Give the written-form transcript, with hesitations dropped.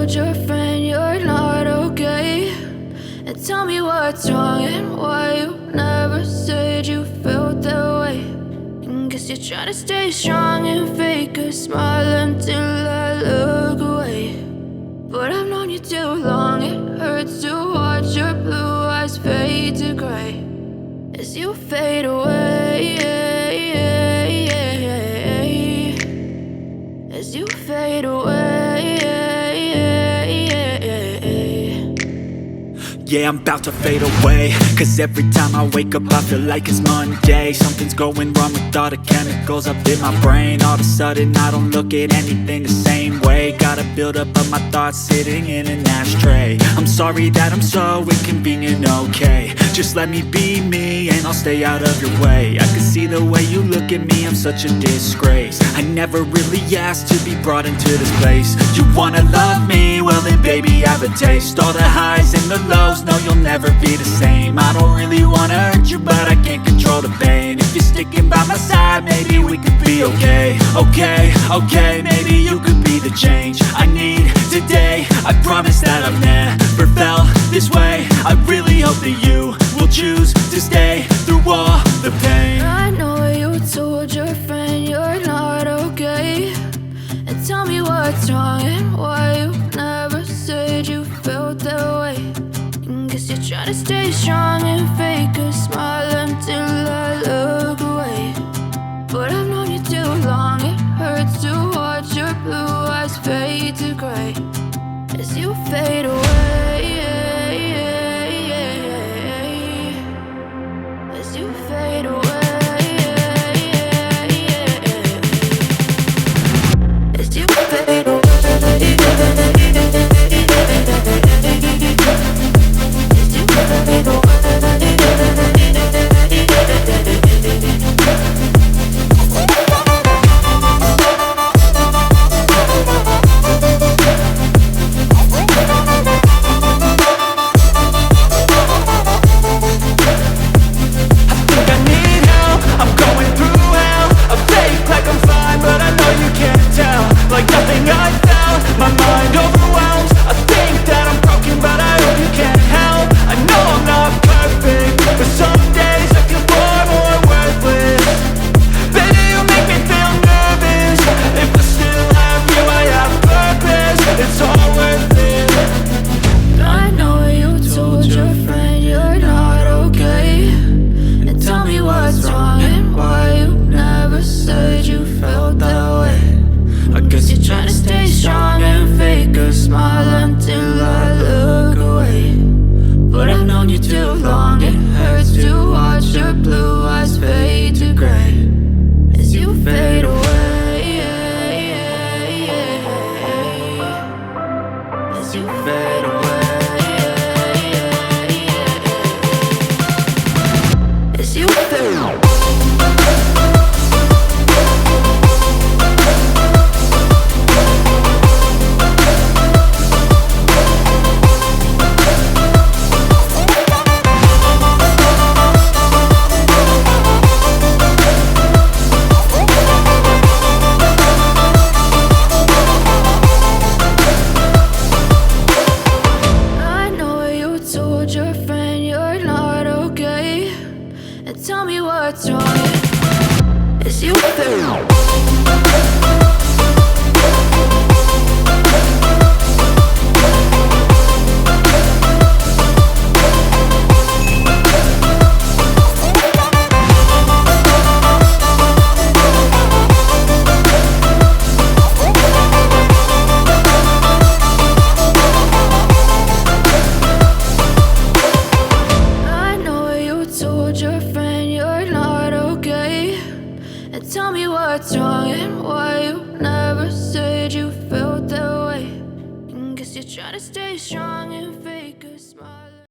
told your friend you're not okay, and tell me what's wrong and why you never said you felt that way. And guess you're trying to stay strong and fake a smile until I look away. But I've known you too long, it hurts to watch your blue eyes fade to gray as you fade away, as you fade away. Yeah, I'm about to fade away, cause every time I wake up I feel like it's Monday. Something's going wrong with all the chemicals up in my brain. All of a sudden I don't look at anything the same way. Got a buildup of my thoughts sitting in an ashtray. I'm sorry that I'm so inconvenient, okay. Just let me be me and I'll stay out of your way. I can see the way you look at me, I'm such a disgrace. I never really asked to be brought into this place. You wanna love me? Well then baby, have a taste. All the highs and the lows, no, you'll never be the same. I don't really wanna hurt you, but I can't control the pain. If you're sticking by my side, maybe we could be okay. Okay, maybe you could be the change I need today. I promise that I've never felt this way. I really hope that you will choose to stay through all the pain. I know you told your friend you're not okay, and tell me what's wrong and why you never said you felt that way. And guess you're trying to stay strong and fake a smile until I look away. But I've known you too long, it hurts to watch your blue eyes fade to gray as you fade away, as you fade away. Tell me what's wrong, is you feel. Tell me what's wrong and why you never said you felt that way. And guess you're trying to stay strong and fake a smile.